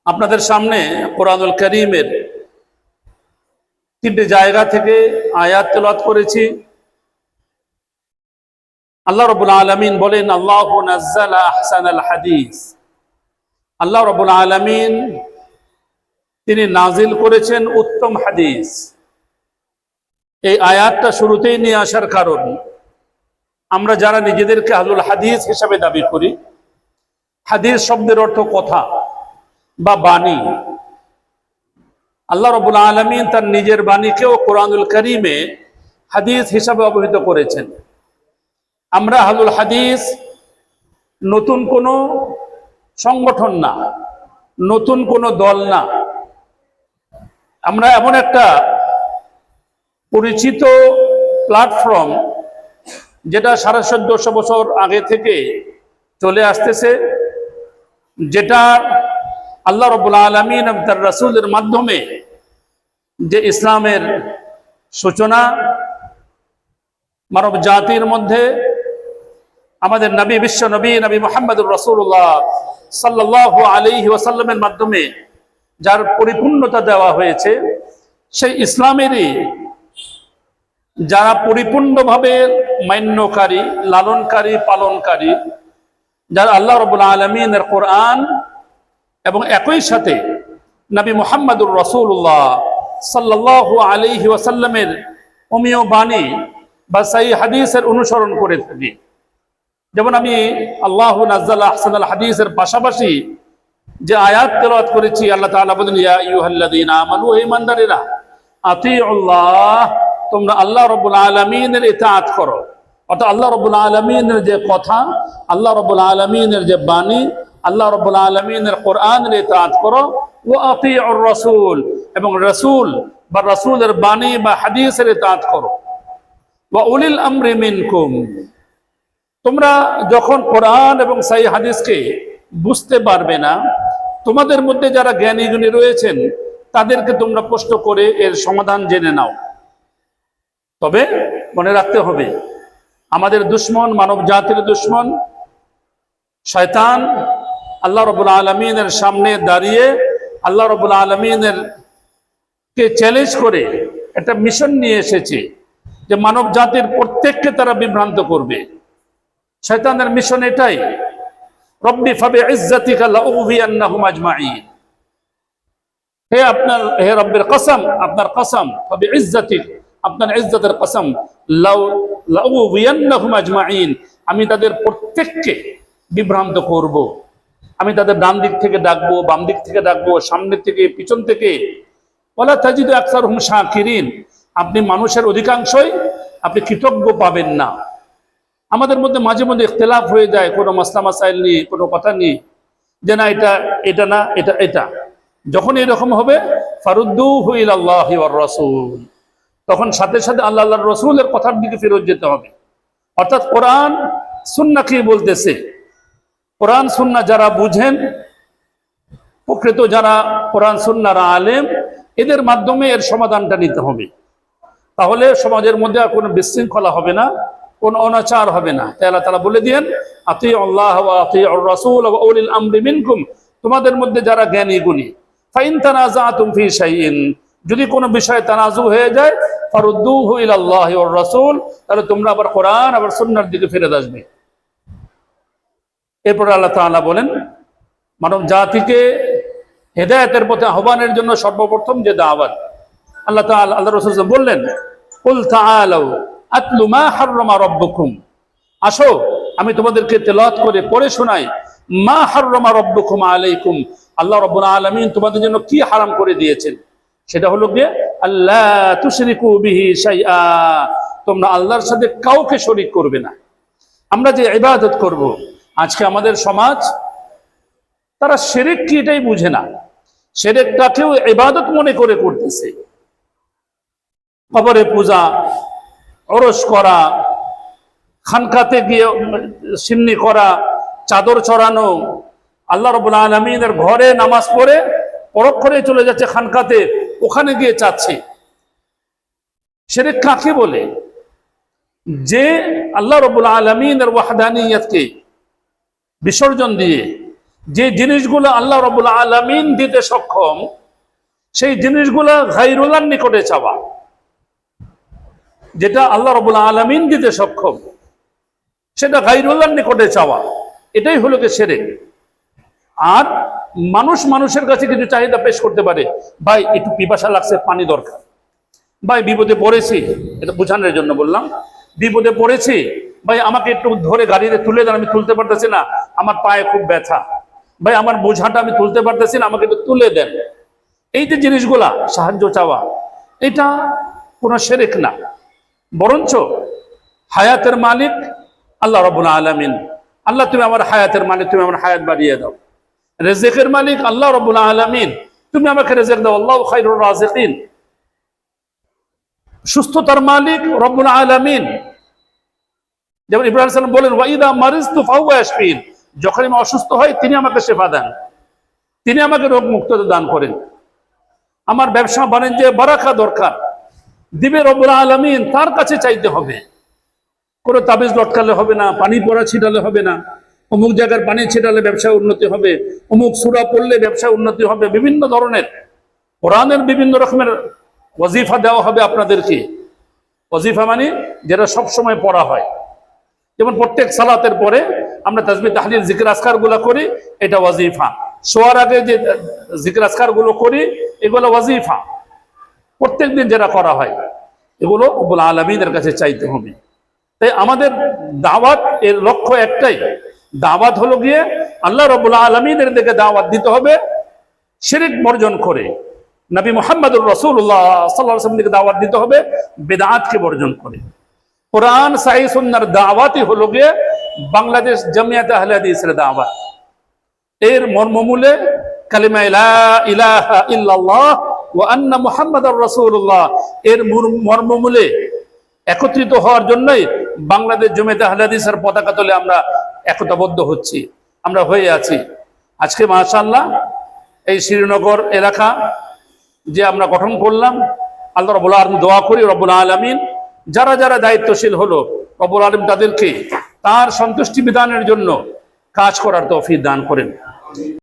আপনাদের সামনে কোরআনুল কারীমের তিনটি জায়গা থেকে আয়াত তেলাওয়াত করেছি। আল্লাহ রাব্বুল আলামিন বলেন, আল্লাহু নাজ্জালা আহসানাল হাদিস। আল্লাহ রাব্বুল আলামিন তিনি নাজিল করেছেন উত্তম হাদিস। এই আয়াতটা শুরুতেই নিয়ে আসার কারণ, আমরা যারা নিজেদেরকে আহলুল হাদিস হিসাবে দাবি করি, হাদিস শব্দের অর্থ কথা বা বাণী। আল্লাহ রাব্বুল আলামিন তার নিজের বাণীকেও কোরআনুল কারীমে হাদিস হিসাবে অবহিত করেছেন। আমরা আহলুল হাদিস নতুন কোনো সংগঠন না, নতুন কোনো দল না। আমরা এমন একটা পরিচিত প্ল্যাটফর্ম, যেটা 1450 বছর আগে থেকে চলে আসতেছে, যেটা আল্লাহ রাব্বুল আলামিন এবং তার রাসূলের মাধ্যমে যে ইসলামের সূচনা মানব জাতির মধ্যে আমাদের নবী, বিশ্ব নবী নবী মুহাম্মদুর রাসূলুল্লাহ সাল্লাল্লাহু আলাইহি ওয়াসাল্লামের মাধ্যমে যার পরিপূর্ণতা দেওয়া হয়েছে, সেই ইসলামেরই যারা পরিপূর্ণভাবে মান্যকারী, লালনকারী, পালনকারী, যারা আল্লাহ রাব্বুল আলামিনের কোরআন এবং একই সাথে নবী মুহাম্মদুর রাসূলুল্লাহ সাল্লাল্লাহু আলাইহি ওয়াসাল্লামের অমীয় বাণী বা সহিহ হাদিসের অনুসরণ করে থাকি। যেমন আমি আল্লাহু নাজ্জালা আহসানাল হাদিসের পাশাপাশি যে আয়াত তেলাওয়াত করেছি, আল্লাহ তাআলা বলেন, ইয়া আইয়ুহাল্লাযীনা আমানু, হে ঈমানদারেরা, আতিউল্লাহ, তোমরা আল্লাহ রাব্বুল আলামিনের ইতাআত করো। অর্থাৎ আল্লাহ রাব্বুল আলামিনের যে কথা, আল্লাহ রাব্বুল আলামিনের যে বাণী, আল্লাহ রাব্বুল আলামিনের কোরআনের ইতাআত করো। ওয়া আতিউর রাসূল, এবং রাসূল বা রাসূলের বাণী বা হাদিসের ইতাআত করো। ওয়া উলিল আমরি মিনকুম, তোমরা যখন কোরআন এবং সহিহ হাদিসকে বুঝতে পারবে না, তোমাদের মধ্যে যারা জ্ঞানী গুণী রয়েছেন তাদেরকে তোমরা প্রশ্ন করে এর সমাধান জেনে নাও। তবে মনে রাখতে হবে, আমাদের দুশ্মন, মানব জাতির দুশ্মন শয়তান আল্লাহ রাব্বুল আলামিনের সামনে দাঁড়িয়ে আল্লাহ রাব্বুল আলামিনের কে চ্যালেঞ্জ করে একটা মিশন নিয়ে এসেছে যে মানব জাতির প্রত্যেককে তারা বিভ্রান্ত করবে। শয়তানের মিশন এটাই, রব্বি ফাবিইজ্জাতিকা লাউগবিয়ান্নাহুম আজমাইন। হে রব্বের কসম, আপনার কসম, ফাবিইজ্জাতিক, আপনার ইজ্জতের কসম, লাউগবিয়ান্নাহুম আজমাইন, আমি তাদের প্রত্যেককে বিভ্রান্ত করব। আমি তাদের ডান দিক থেকে ডাকবো, বাম দিক থেকে ডাকবো, সামনের থেকে, পিছন থেকে। ওয়ালা তাজিদু আকসারহুম শাকিরিন, আপনি মানুষের অধিকাংশই আপনি কৃতজ্ঞ পাবেন না। আমাদের মধ্যে মাঝে মধ্যে ইখতিলাফ হয়ে যায় কোনো মাসলা মাসাইল নিয়ে, কোনো কথা নিয়ে, যে না এটা না, এটা। যখন এরকম হবে, ফারুদ্দুহু ইলাল্লাহি ওয়ার রাসূল, তখন সাথে সাথে আল্লাহর রাসূলের কথার দিকে ফেরত যেতে হবে। অর্থাৎ কোরআন সুন্নাহ কি বলতেছে, কোরআন সুন্নাহ যারা বুঝেন, প্রকৃত যারা কোরআন সুন্নাহর আলেম, এদের মাধ্যমে এর সমাধানটা নিতে হবে। তাহলে সমাজের মধ্যে আর কোনো বিশৃঙ্খলা হবে না, কোন অনাচার হবে না। তাই আল্লাহ তাআলা বলে দিয়েন, আতিউল্লাহ ওয়া আতিউর রাসূল ওয়া উলিল আমরি মিনকুম, তোমাদের মধ্যে যারা জ্ঞানী গুণী, ফাইন তানাযাতুম ফি শাইইন, যদি কোনো বিষয়ে তানাজু হয়ে যায়, ফারুদ্দুহু ইলাল্লাহি ওয়ার রাসূল, তাহলে তোমরা আবার কোরআন আবার সুন্নাহর দিকে ফিরে আসবে। এরপর আল্লাহ তাআলা বলেন, মানব জাতিকে হেদায়েতের পথে আহ্বানের জন্য সর্বপ্রথম যে দাওয়াত, আল্লাহ তাআলা আল্লাহর রাসূল বললেন, কুল তাআলাউ আতলু মা হাররামা রাব্বুকুম, আসো আমি তোমাদেরকে তেলাওয়াত করে পড়ে শোনাই, মা হাররামা রাব্বুকুম আলাইকুম, আল্লাহ রাব্বুল আলামিন তোমাদের জন্য কি হারাম করে দিয়েছেন। সেটা হলো যে আল্লা তুশরিকু বিহি শাইআ, তোমরা আল্লাহর সাথে কাউকে শরীক করবে না। আমরা যে ইবাদত করব, আজকে আমাদের সমাজ তারা শিরক কি এটাই বুঝে না, শিরকটাকেও ইবাদত মনে করে করতেছে। কবরে পূজা, ওরস করা, খানকাতে গিয়ে সিন্নি করা, চাদর চড়ানো, আল্লাহ রাব্বুল আলামিনের ঘরে নামাজ পড়ে পরক্ষণে চলে যাচ্ছে খানকাতে, ওখানে গিয়ে চাচ্ছে। শিরক কাকে বলে? যে আল্লাহ রাব্বুল আলামিনের ওয়াহদানিয়তকে বিসর্জন দিয়ে যে জিনিসগুলো আল্লাহ রাব্বুল আলামিন দিতে সক্ষম, সেই জিনিসগুলো গায়রুল্লাহর নিকটে চাওয়া। যেটা আল্লাহ রাব্বুল আলামিন দিতে সক্ষম সেটা গায়রুল্লাহর নিকটে চাওয়া, এটাই হলো কি শিরক। আর মানুষ মানুষের কাছে কিছু চাহিদা পেশ করতে পারে, ভাই একটু পিপাসা লাগছে, পানি দরকার, ভাই বিপদে পড়েছি, এটা বোঝানোর জন্য বললাম, বিপদে পড়েছি ভাই আমাকে একটু ধরে গাড়িতে তুলে দেন, আমি তুলতে পারতেছি না, আমার পায়ে খুব ব্যথা, ভাই আমার বোঝাটা আমি তুলতে পারতেছি না, আমাকে একটু তুলে দেন। এই যে জিনিসগুলা সাহায্য চাওয়া, এটা কোনো শিরক না, বরঞ্চ হায়াতের মালিক আল্লাহ রাব্বুল আলামিন। আল্লাহ তুমি আমার হায়াতের মালিক, তুমি আমার হায়াত বাড়িয়ে দাও। রিজিকের মালিক আল্লাহ রাব্বুল আলামিন, তুমি আমাকে রিজিক দাও, আল্লাহু খায়রুর রাজিকিন। সুস্থতার মালিক রব্বুল আলামিন, যেমন ইব্রাহিম আলাইহিস সালাম বলেন ওয়া ইযা মারিজতু ফাহুয়া ইয়াশফিন, যখন আমি অসুস্থ হই তিনি আমাকে শিফা দেন, তিনি আমাকে রোগ মুক্ততা দান করেন। আমার ব্যবসা বাণিজ্যে বারাকা দরকার, দিবে রব্বুল আলামিন, তার কাছে চাইতে হবে। কোনো তাবিজ লটকালে হবে না, পানি পড়া ছিটালে হবে না, অমুক জায়গার পানি ছিটালে ব্যবসায় উন্নতি হবে, অমুক সূরা পড়লে ব্যবসায় উন্নতি হবে। বিভিন্ন ধরনের কোরআনের বিভিন্ন রকমের ওয়াজিফা দেওয়া হবে আপনাদেরকে। ওয়াজিফা মানে যেটা সবসময় পড়া হয়, যেমন প্রত্যেক সালাতের পরে আমরা তাসবিহ তাহলিল জিকির আজকার গুলো করি, এটা ওয়াজিফা। শোয়ার আগে যে জিকির আজকার গুলো করি, এগুলো ওয়াজিফা। প্রত্যেক দিন যেটা করা হয়, এগুলো রব্বুল আলামিনের কাছে চাইতে হবে। তাই আমাদের দাওয়াত এর লক্ষ্য একটাই, দাওয়াত হলো গিয়ে আল্লাহ রাব্বুল আলামিনের দিকে দাওয়াত দিতে হবে, শিরক বর্জন করে। নবী মুহাম্মদুর রাসূলুল্লাহ সাল্লাল্লাহু আলাইহি ওয়াসাল্লাম দিকে দাওয়াত দিতে হবে বিদআতকে বর্জন করে। কোরআন সহিহ সুন্নাহর দাওয়াতই হলো গিয়ে বাংলাদেশ জামিয়াত আহলে হাদিসের দাওয়াত। এর মর্মমূলে কালিমা লা ইলাহা ইল্লাল্লাহ ওয়া আন্না মুহাম্মাদুর রাসূলুল্লাহ, এর মর্মমূলে একত্রিত হওয়ার জন্যই বাংলাদেশ জামিয়াত আহলে হাদিসের পতাকা তলে আমরা একতাবদ্ধ হচ্ছি, আমরা হয়ে আছি। আজকে মাশাআল্লাহ এই শ্রীনগর এলাকা যে আমরা গঠন করলাম, আল্লাহ রাব্বুল আলামিন দোয়া করি রব্বুল আলামিন যারা যারা দায়িত্বশীল হলো, রব্বুল আলামিন তাদেরকে তার সন্তুষ্টি বিধানের জন্য কাজ করার তৌফিক দান করেন।